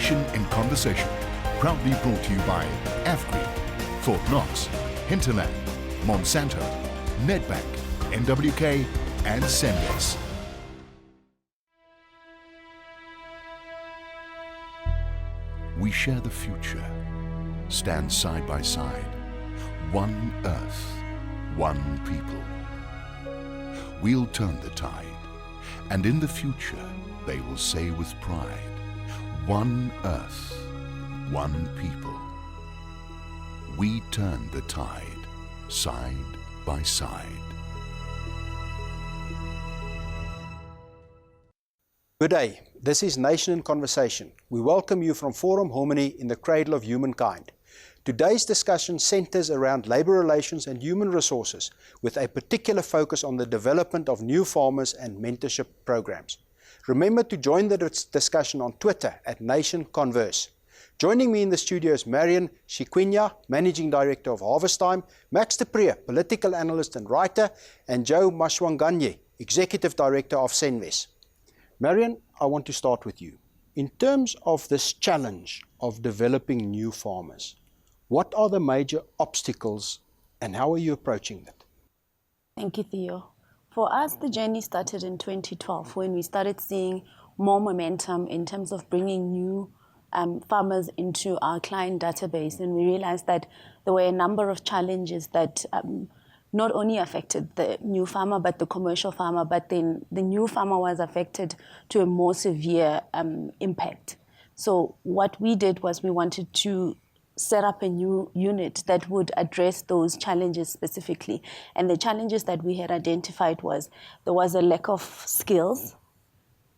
Nation in Conversation, proudly brought to you by AFGRI, Fort Knox, Hinterland, Monsanto, Nedbank, NWK and Senvis. We share the future, stand side by side, one earth, one people. We'll turn the tide, and in the future they will say with pride, one earth, one people. We turn the tide, side by side. Good day, this is Nation in Conversation. We welcome you from Forum Harmony in the cradle of humankind. Today's discussion centers around labor relations and human resources, with a particular focus on the development of new farmers and mentorship programs. Remember to join the discussion on Twitter at Nation Converse. Joining me in the studio is Marion Chiquinya, Managing Director of Harvest Time, Max de Pre, Political Analyst and Writer, and Joe Mashwanganye, Executive Director of Senvis. Marion, I want to start with you. In terms of this challenge of developing new farmers, what are the major obstacles and how are you approaching that? Thank you, Theo. For us, the journey started in 2012 when we started seeing more momentum in terms of bringing new farmers into our client database, and we realized that there were a number of challenges that not only affected the new farmer but the commercial farmer, but then the new farmer was affected to a more severe impact. So what we did was we wanted to set up a new unit that would address those challenges specifically. And the challenges that we had identified was there was a lack of skills,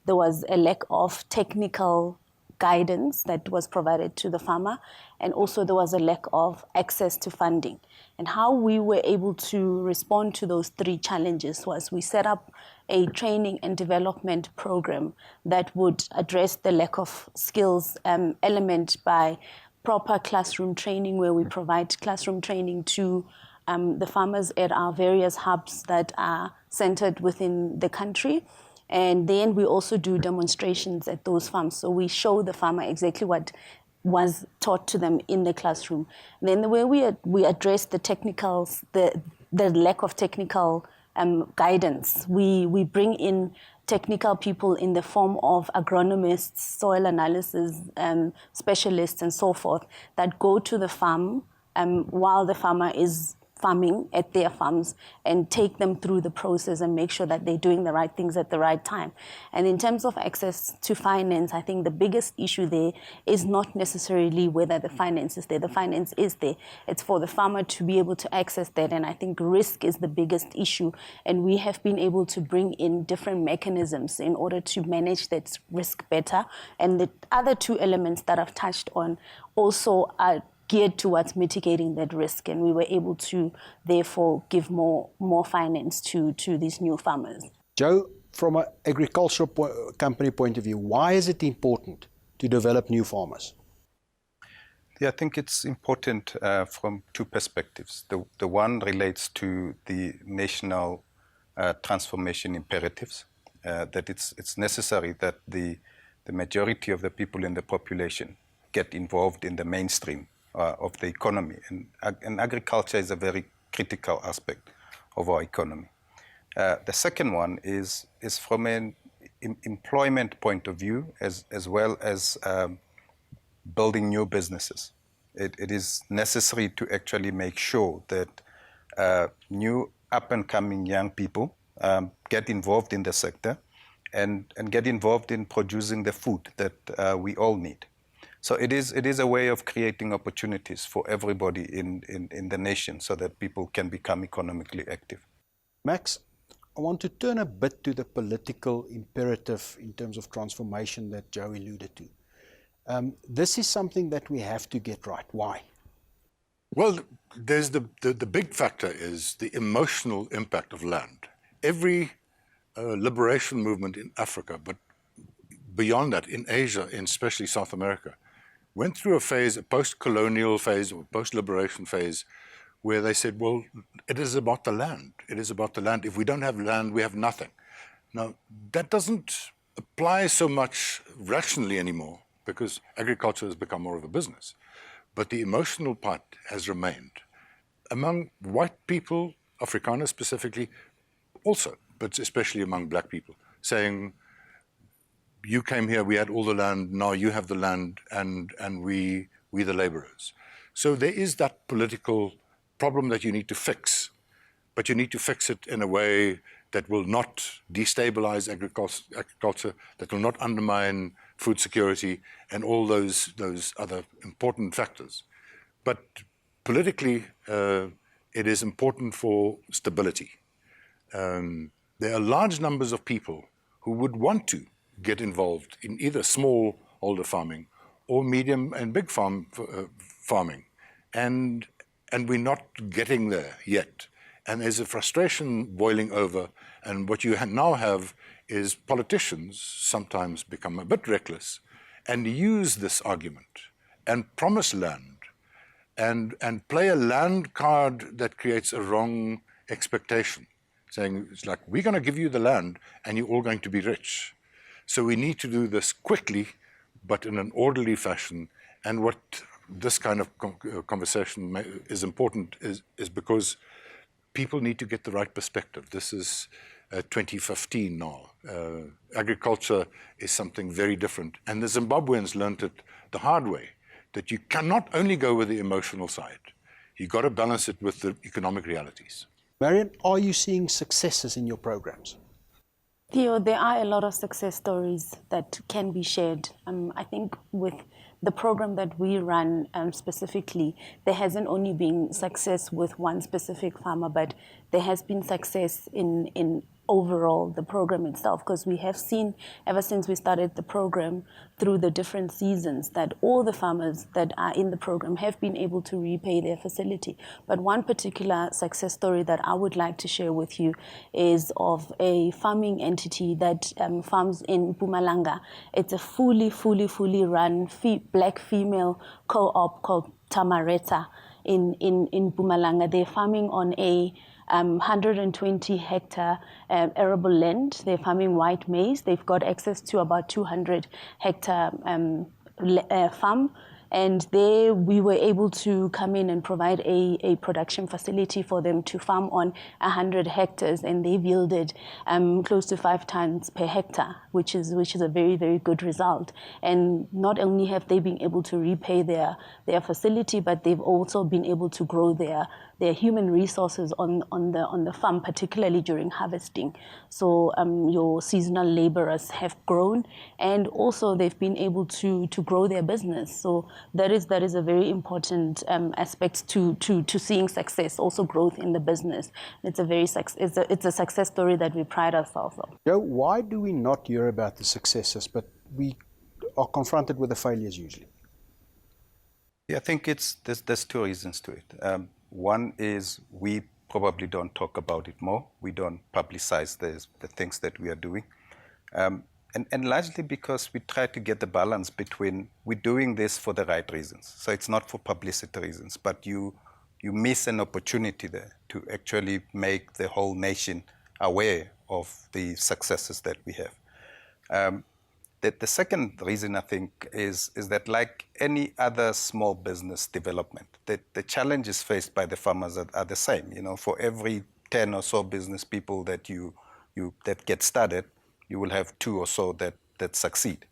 there was a lack of technical guidance that was provided to the farmer, and also there was a lack of access to funding. And how we were able to respond to those three challenges was we set up a training and development program that would address the lack of skills element by proper classroom training, where we provide classroom training to the farmers at our various hubs that are centered within the country. And then we also do demonstrations at those farms. So we show the farmer exactly what was taught to them in the classroom. And then the way we address the technicals, the lack of technical guidance, we bring in technical people in the form of agronomists, soil analysis specialists, and so forth, that go to the farm while the farmer is farming at their farms and take them through the process and make sure that they're doing the right things at the right time. And in terms of access to finance, I think the biggest issue there is not necessarily whether the finance is there. The finance is there. It's for the farmer to be able to access that. And I think risk is the biggest issue. And we have been able to bring in different mechanisms in order to manage that risk better. And the other two elements that I've touched on also are geared towards mitigating that risk, and we were able to therefore give more finance to these new farmers. Joe, from an agricultural company point of view, why is it important to develop new farmers? Yeah, I think it's important from two perspectives. The one relates to the national transformation imperatives, that it's necessary that the majority of the people in the population get involved in the mainstream of the economy, and agriculture is a very critical aspect of our economy. The second one is from an employment point of view, as well as building new businesses. It is necessary to actually make sure that new up-and-coming young people get involved in the sector and get involved in producing the food that we all need. So it is a way of creating opportunities for everybody in the nation so that people can become economically active. Max, I want to turn a bit to the political imperative in terms of transformation that Joe alluded to. This is something that we have to get right. Why? Well, there's the big factor is the emotional impact of land. Every liberation movement in Africa, but beyond that, in Asia, and especially South America, went through a phase, a post-colonial phase or post-liberation phase, where they said, well, it is about the land. It is about the land. If we don't have land, we have nothing. Now, that doesn't apply so much rationally anymore. because agriculture has become more of a business. But the emotional part has remained. Among white people, Afrikaners specifically, also, but especially among black people, saying, you came here, we had all the land, now you have the land, and we the laborers. So there is that political problem that you need to fix, but you need to fix it in a way that will not destabilize agriculture, that will not undermine food security and all those other important factors. But politically, it is important for stability. There are large numbers of people who would want to get involved in either smallholder farming or medium and big farming, and we're not getting there yet. And there's a frustration boiling over, and what you now have is politicians sometimes become a bit reckless and use this argument and promise land and play a land card that creates a wrong expectation, saying it's like, we're going to give you the land and you're all going to be rich. So we need to do this quickly, but in an orderly fashion. And what this kind of conversation is important is because people need to get the right perspective. This is 2015 now. Agriculture is something very different. And the Zimbabweans learned it the hard way, that you cannot only go with the emotional side. You've got to balance it with the economic realities. Marion, are you seeing successes in your programs? Theo, there are a lot of success stories that can be shared. I think with the program that we run specifically, there hasn't only been success with one specific farmer, but there has been success in overall the program itself, because we have seen ever since we started the program through the different seasons that all the farmers that are in the program have been able to repay their facility. But one particular success story that I would like to share with you is of a farming entity that farms in Mpumalanga. It's a fully run black female co-op called Tamareta in Mpumalanga. They're farming on a 120 hectare arable land. They're farming white maize. They've got access to about 200 hectare farm. And there we were able to come in and provide a production facility for them to farm on 100 hectares, and they've yielded close to 5 tons per hectare, which is a very, very good result. And not only have they been able to repay their facility, but they've also been able to grow their human resources on the farm, particularly during harvesting. So your seasonal laborers have grown, and also they've been able to grow their business. So that is a very important aspect to seeing success, also growth in the business. It's a success story that we pride ourselves on. Joe, why do we not hear about the successes, but we are confronted with the failures usually? Yeah, I think there's 2 reasons to it. One is we probably don't talk about it more. We don't publicize the things that we are doing. And largely because we try to get the balance between we're doing this for the right reasons. So it's not for publicity reasons, but you miss an opportunity there to actually make the whole nation aware of the successes that we have. The second reason, I think, is that like any other small business development, the challenges faced by the farmers are the same. You know, for every 10 or so business people that that get started, you will have 2 or so that succeed.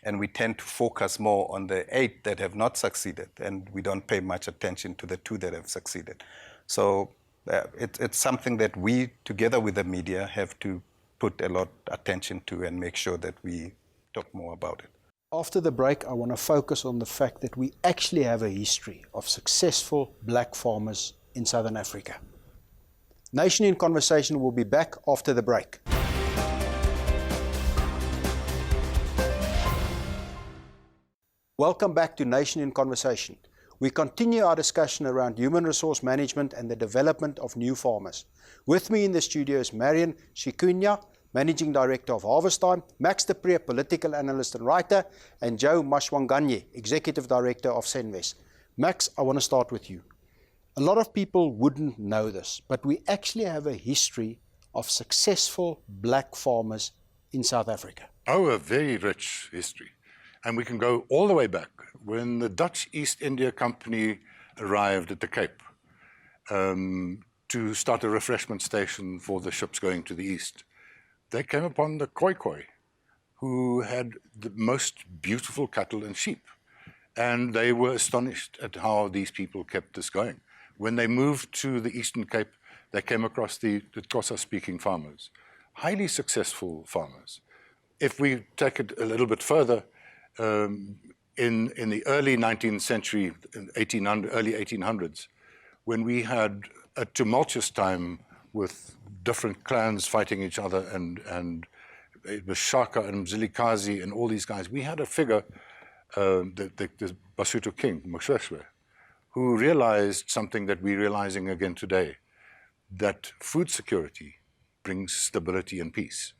And we tend to focus more on the 8 that have not succeeded, and we don't pay much attention to the 2 that have succeeded. So it's something that we, together with the media, have to put a lot of attention to and make sure that we talk more about it. After the break, I want to focus on the fact that we actually have a history of successful black farmers in Southern Africa. Nation in Conversation will be back after the break. Welcome back to Nation in Conversation. We continue our discussion around human resource management and the development of new farmers. With me in the studio is Marion Shikunya, Managing Director of Harvest Time, Max de Pre, political analyst and writer, and Joe Mashwanganye, Executive Director of Senves. Max, I want to start with you. A lot of people wouldn't know this, but we actually have a history of successful black farmers in South Africa. Oh, a very rich history. And we can go all the way back. When the Dutch East India Company arrived at the Cape to start a refreshment station for the ships going to the east, they came upon the Khoi, who had the most beautiful cattle and sheep. And they were astonished at how these people kept this going. When they moved to the Eastern Cape, they came across the Xhosa-speaking farmers, highly successful farmers. If we take it a little bit further, in the early 19th century, early 1800s, when we had a tumultuous time with different clans fighting each other, and it was Shaka and Mzilikazi and all these guys, we had a figure, the Basotho king, Moshoeshoe, who realized something that we're realizing again today, that food security brings stability and peace.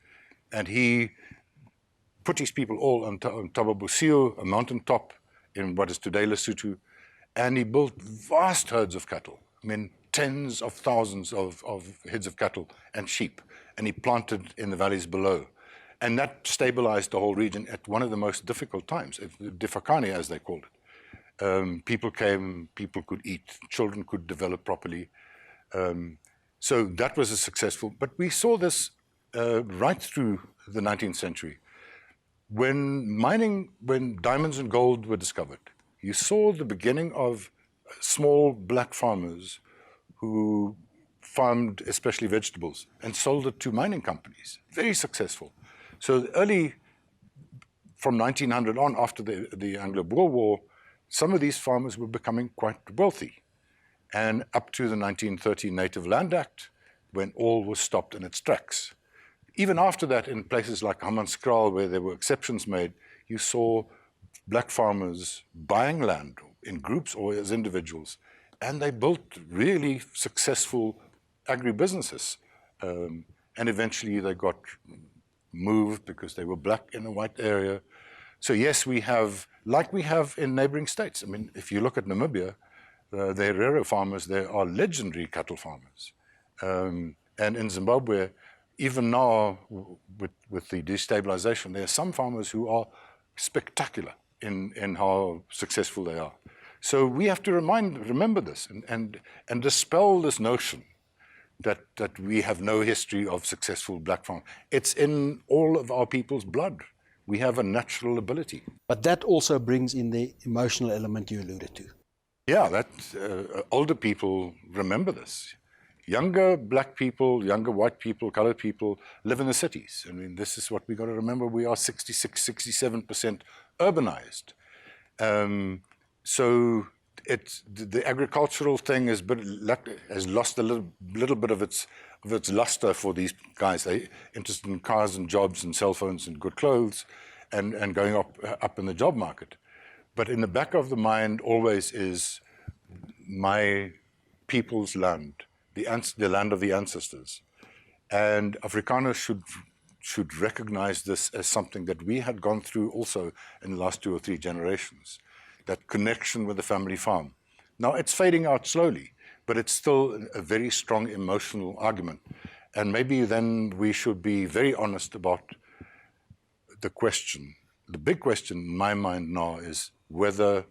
And he put his people all on Thaba Bosiyo, a mountaintop in what is today Lesotho, and he built vast herds of cattle. I mean, tens of thousands of heads of cattle and sheep, and he planted in the valleys below. And that stabilized the whole region at one of the most difficult times, Defakane, as they called it. People came, people could eat, children could develop properly. So that was a successful, but we saw this right through the 19th century. When diamonds and gold were discovered, you saw the beginning of small black farmers who farmed especially vegetables and sold it to mining companies, very successful. So early, from 1900 on, after the Anglo-Boer War, some of these farmers were becoming quite wealthy. And up to the 1930 Native Land Act, when all was stopped in its tracks. Even after that, in places like Hammanskraal, where there were exceptions made, you saw black farmers buying land in groups or as individuals, and they built really successful agribusinesses. And eventually they got moved because they were black in a white area. So yes, we have, like we have in neighboring states. I mean, if you look at Namibia, the Herero farmers there are legendary cattle farmers. And in Zimbabwe, even now, with the destabilization, there are some farmers who are spectacular in how successful they are. So we have to remember this and dispel this notion that we have no history of successful black farming. It's in all of our people's blood. We have a natural ability. But that also brings in the emotional element you alluded to. Yeah, that older people remember this. Younger black people, younger white people, colored people live in the cities. I mean, this is what we got to remember. We are 66, 67% urbanized. So the agricultural thing has lost a little bit of its luster for these guys. They're interested in cars and jobs and cell phones and good clothes and going up in the job market. But in the back of the mind always is my people's land, the land of the ancestors. And Afrikaners should recognize this as something that we had gone through also in the last 2 or 3 generations, that connection with the family farm. Now, it's fading out slowly, but it's still a very strong emotional argument. And maybe then we should be very honest about the question. The big question in my mind now is whether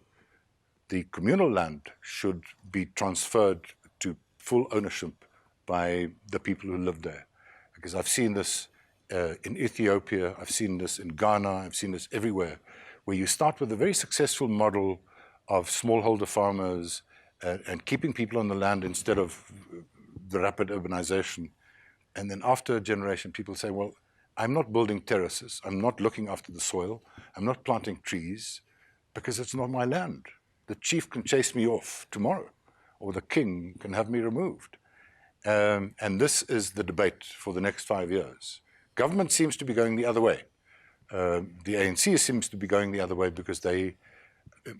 the communal land should be transferred to full ownership by the people who live there. Because I've seen this in Ethiopia, I've seen this in Ghana, I've seen this everywhere, where you start with a very successful model of smallholder farmers and keeping people on the land instead of the rapid urbanization. And then after a generation, people say, well, I'm not building terraces, I'm not looking after the soil, I'm not planting trees, because it's not my land. The chief can chase me off tomorrow, or the king can have me removed. And this is the debate for the next 5 years. Government seems to be going the other way. The ANC seems to be going the other way because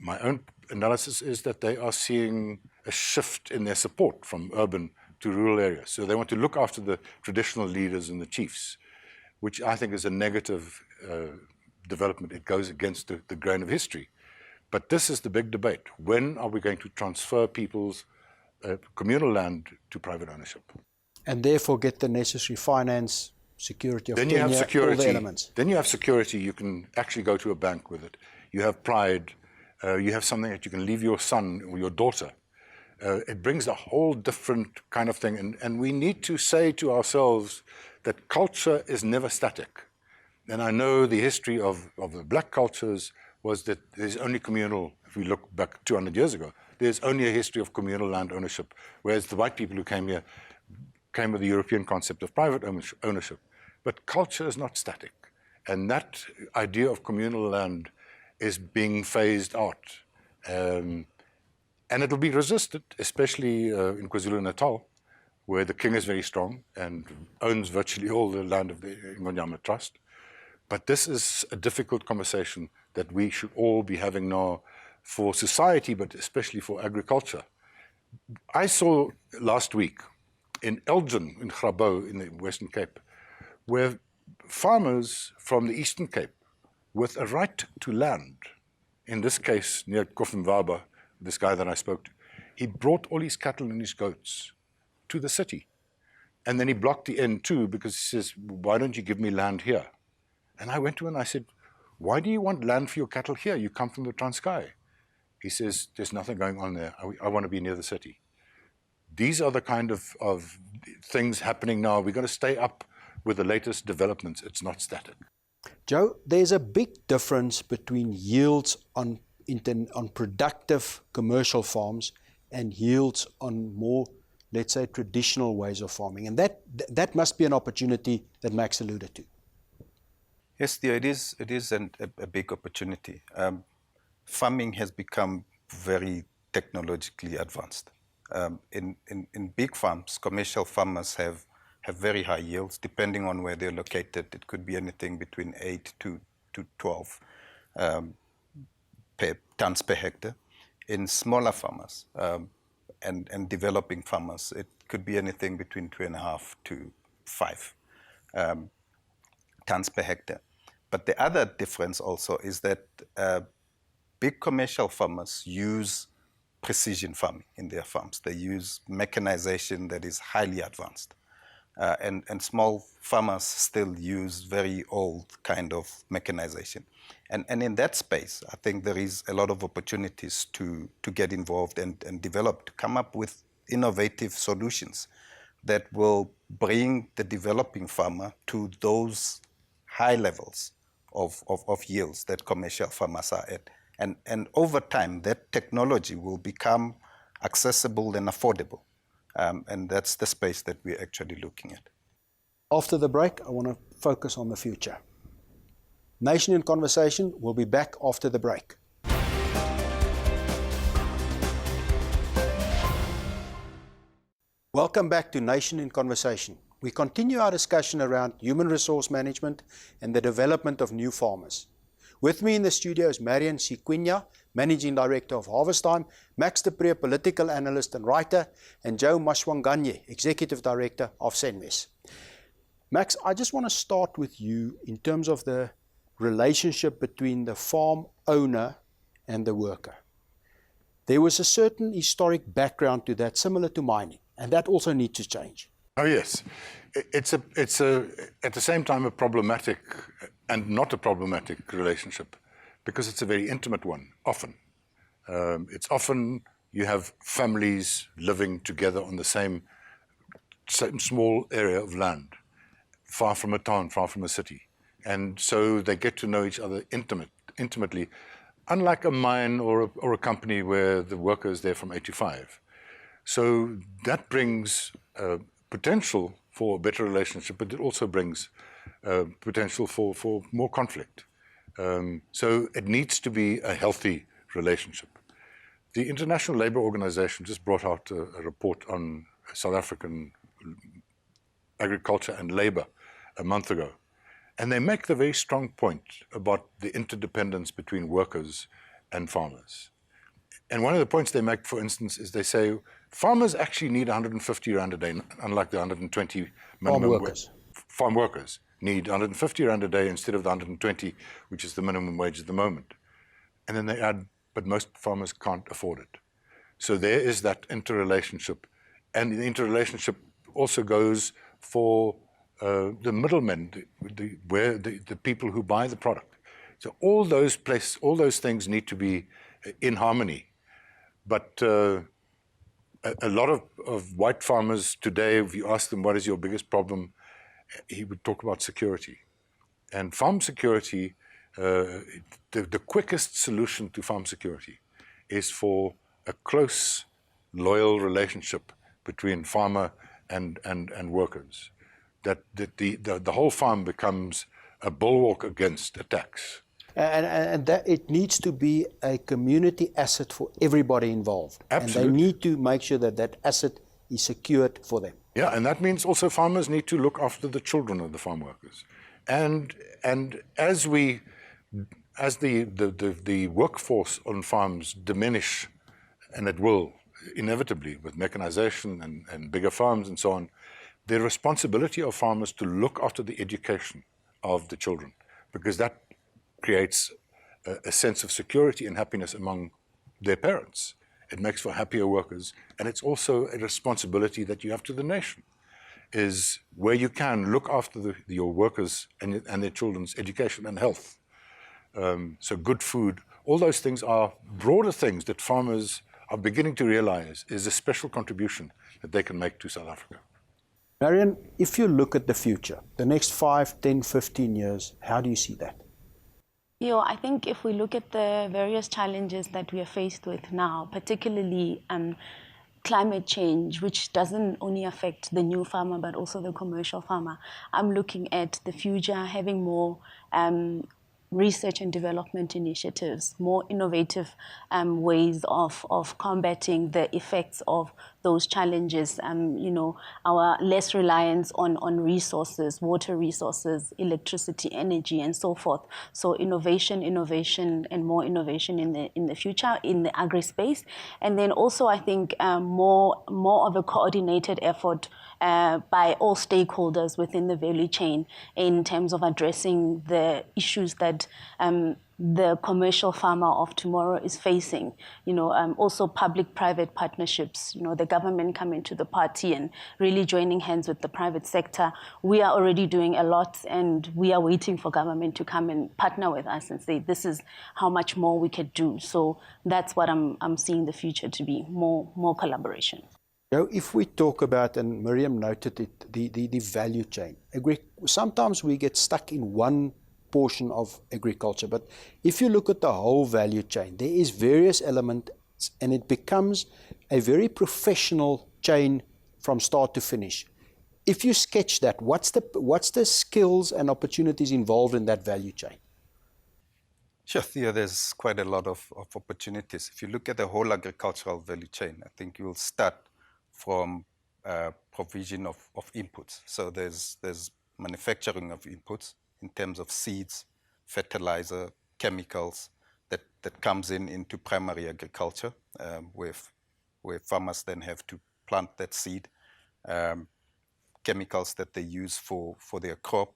my own analysis is that they are seeing a shift in their support from urban to rural areas. So they want to look after the traditional leaders and the chiefs, which I think is a negative development. It goes against the grain of history. But this is the big debate. When are we going to transfer people's communal land to private ownership? And therefore get the necessary finance, security of Then you have tenure, security. all the elements. Then you have security. You can actually go to a bank with it. you have pride, you have something that you can leave your son or your daughter. It brings a whole different kind of thing. And we need to say to ourselves that culture is never static. And I know the history of the black cultures was that there's only communal, if we look back 200 years ago, there's only a history of communal land ownership, whereas the white people who came here came with the European concept of private ownership. But culture is not static. And that idea of communal land is being phased out. And it'll be resisted, especially in KwaZulu-Natal, where the king is very strong and owns virtually all the land of the Ngonyama Trust. But this is a difficult conversation that we should all be having now for society, but especially for agriculture. I saw last week in Elgin, in Grabouw, in the Western Cape, where farmers from the Eastern Cape with a right to land, in this case near Koffenwaber, this guy that I spoke to, he brought all his cattle and his goats to the city. And then he blocked the N2 because he says, why don't you give me land here? And I went to him and I said, why do you want land for your cattle here? You come from the Transkei. He says, there's nothing going on there. I want to be near the city. These are the kind of things happening now. We've got to stay up with the latest developments. It's not static. Joe, there's a big difference between yields on productive commercial farms and yields on more, let's say, traditional ways of farming. And that must be an opportunity that Max alluded to. Yes, it is a big opportunity. Farming has become very technologically advanced. In big farms, commercial farmers have very high yields, depending on where they're located. It could be anything between 8 to 12 tons per hectare. In smaller farmers and developing farmers, it could be anything between 2.5 to 5 tons per hectare. But the other difference also is that big commercial farmers use precision farming in their farms. They use mechanization that is highly advanced. And small farmers still use very old kind of mechanization. And in that space, I think there is a lot of opportunities to get involved and develop, to come up with innovative solutions that will bring the developing farmer to those high levels of yields that commercial farmers are at. And over time, that technology will become accessible and affordable. And that's the space that we're actually looking at. After the break, I want to focus on the future. Nation in Conversation will be back after the break. Welcome back to Nation in Conversation. We continue our discussion around human resource management and the development of new farmers. With me in the studio is Marian Siquinya, Managing Director of Harvest Time, Max de Pre, Political Analyst and Writer, and Joe Mashwanganye, Executive Director of Senmes. Max, I just want to start with you in terms of the relationship between the farm owner and the worker. There was a certain historic background to that, similar to mining, and that also needs to change. Oh yes, it's at the same time a problematic and not a problematic relationship, because it's a very intimate one. Often, it's often you have families living together on the same small area of land, far from a town, far from a city, and so they get to know each other intimately. Unlike a mine or a company where the worker is there from 8 to 5. So that brings potential for a better relationship, but it also brings potential for more conflict. So it needs to be a healthy relationship. The International Labour Organization just brought out a report on South African agriculture and labour a month ago. And they make the very strong point about the interdependence between workers and farmers. And one of the points they make, for instance, is they say farmers actually need 150 rand a day, unlike the 120 minimum. Farm workers. Farm workers need 150 rand a day instead of the 120, which is the minimum wage at the moment. And then they add, but most farmers can't afford it. So there is that interrelationship. And the interrelationship also goes for the middlemen, the people who buy the product. So all those things need to be in harmony. But a lot of white farmers today, if you ask them what is your biggest problem, he would talk about security. And farm security, the quickest solution to farm security is for a close, loyal relationship between farmer and workers. That the whole farm becomes a bulwark against attacks. And that it needs to be a community asset for everybody involved. Absolutely. And they need to make sure that that asset is secured for them. Yeah, and that means also farmers need to look after the children of the farm workers. And as the workforce on farms diminish, and it will inevitably with mechanization and bigger farms and so on, the responsibility of farmers to look after the education of the children, because that creates a sense of security and happiness among their parents. It makes for happier workers, and it's also a responsibility that you have to the nation, is where you can look after your workers and their children's education and health. So good food, all those things are broader things that farmers are beginning to realize is a special contribution that they can make to South Africa. Marion, if you look at the future, the next 5, 10, 15 years, how do you see that? I think if we look at the various challenges that we are faced with now, particularly climate change, which doesn't only affect the new farmer, but also the commercial farmer, I'm looking at the future having more research and development initiatives, more innovative ways of combating the effects of those challenges, our less reliance on resources, water resources, electricity, energy, and so forth. So innovation, and more innovation in the future in the agri space. And then also I think more of a coordinated effort by all stakeholders within the value chain in terms of addressing the issues that the commercial farmer of tomorrow is facing. Also public-private partnerships, the government coming to the party and really joining hands with the private sector. We are already doing a lot, and we are waiting for government to come and partner with us and say, this is how much more we could do. So that's what I'm seeing the future to be, more collaboration. If we talk about, and Miriam noted it, the value chain, sometimes we get stuck in one portion of agriculture, but if you look at the whole value chain, there is various elements, and it becomes a very professional chain from start to finish. If you sketch that, what's the skills and opportunities involved in that value chain? Sure, Theo, there's quite a lot of opportunities. If you look at the whole agricultural value chain, I think you will start from provision of inputs. So there's manufacturing of inputs in terms of seeds, fertilizer, chemicals that comes into primary agriculture, where farmers then have to plant that seed, chemicals that they use for their crop,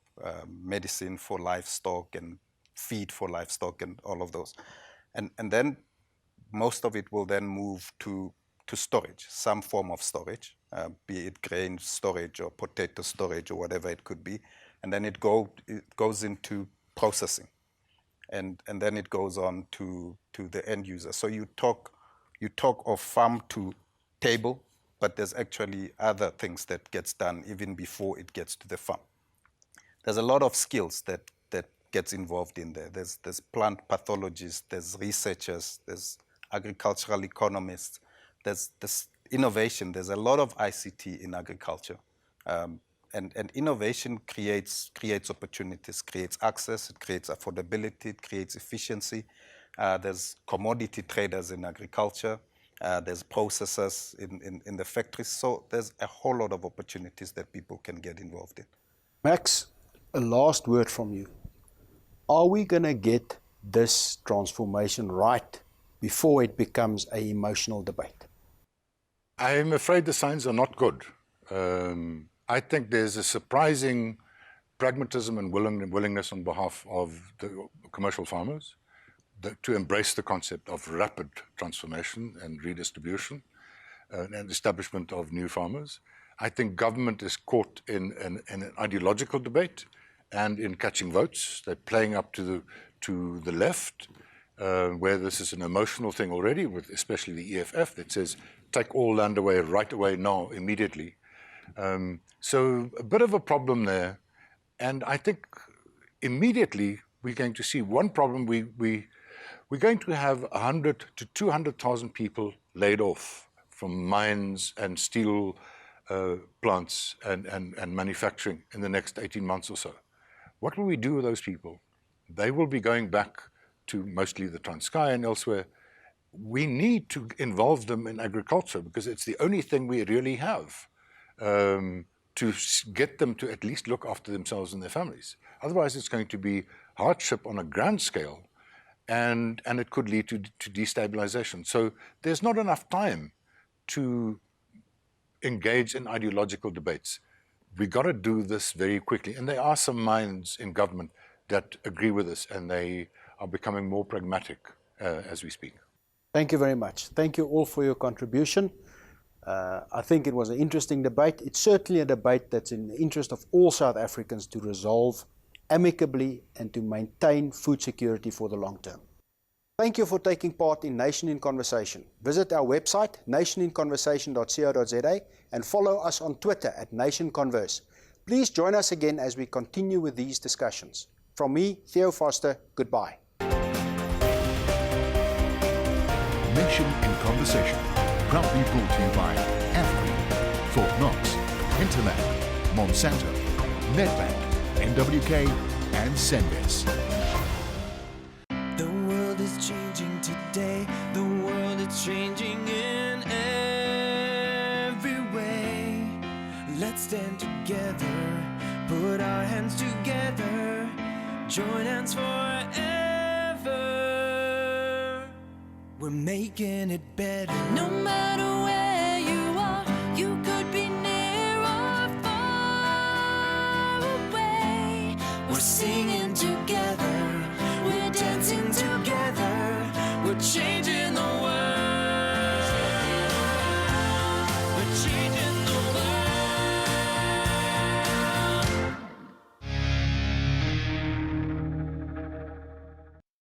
medicine for livestock and feed for livestock and all of those. And then most of it will then move to storage, some form of storage, be it grain storage or potato storage or whatever it could be. And then it goes into processing. And then it goes on to the end user. So you talk of farm to table, but there's actually other things that gets done even before it gets to the farm. There's a lot of skills that gets involved in there. There's plant pathologists, there's researchers, there's agricultural economists, there's innovation. There's a lot of ICT in agriculture. And innovation creates opportunities, creates access, it creates affordability, it creates efficiency. There's commodity traders in agriculture. There's processors in the factories. So there's a whole lot of opportunities that people can get involved in. Max, a last word from you. Are we going to get this transformation right before it becomes an emotional debate? I'm afraid the signs are not good. I think there's a surprising pragmatism and willingness on behalf of the commercial farmers to embrace the concept of rapid transformation and redistribution and establishment of new farmers. I think government is caught in an ideological debate and in catching votes. They're playing up to to the left, where this is an emotional thing already, with especially the EFF that says, take all land away right away now, immediately. So a bit of a problem there. And I think immediately we're going to see one problem. We're going to have 100 to 200,000 people laid off from mines and steel plants and manufacturing in the next 18 months or so. What will we do with those people? They will be going back to mostly the Transkei and elsewhere. We need to involve them in agriculture because it's the only thing we really have to get them to at least look after themselves and their families. Otherwise, it's going to be hardship on a grand scale, and it could lead to destabilization. So there's not enough time to engage in ideological debates. We got to do this very quickly. And there are some minds in government that agree with us, and they are becoming more pragmatic as we speak. Thank you very much. Thank you all for your contribution. I think it was an interesting debate. It's certainly a debate that's in the interest of all South Africans to resolve amicably and to maintain food security for the long term. Thank you for taking part in Nation in Conversation. Visit our website, nationinconversation.co.za, and follow us on Twitter at NationConverse. Please join us again as we continue with these discussions. From me, Theo Foster, goodbye. Nation in Conversation, proudly brought to you by AFGRI, Fort Knox, Hinterland, Monsanto, Nedbank, NWK, and Sendes. The world is changing today. The world is changing in every way. Let's stand together, put our hands together, join hands forever. We're making it better. No matter where you are, you could be near or far away. We're singing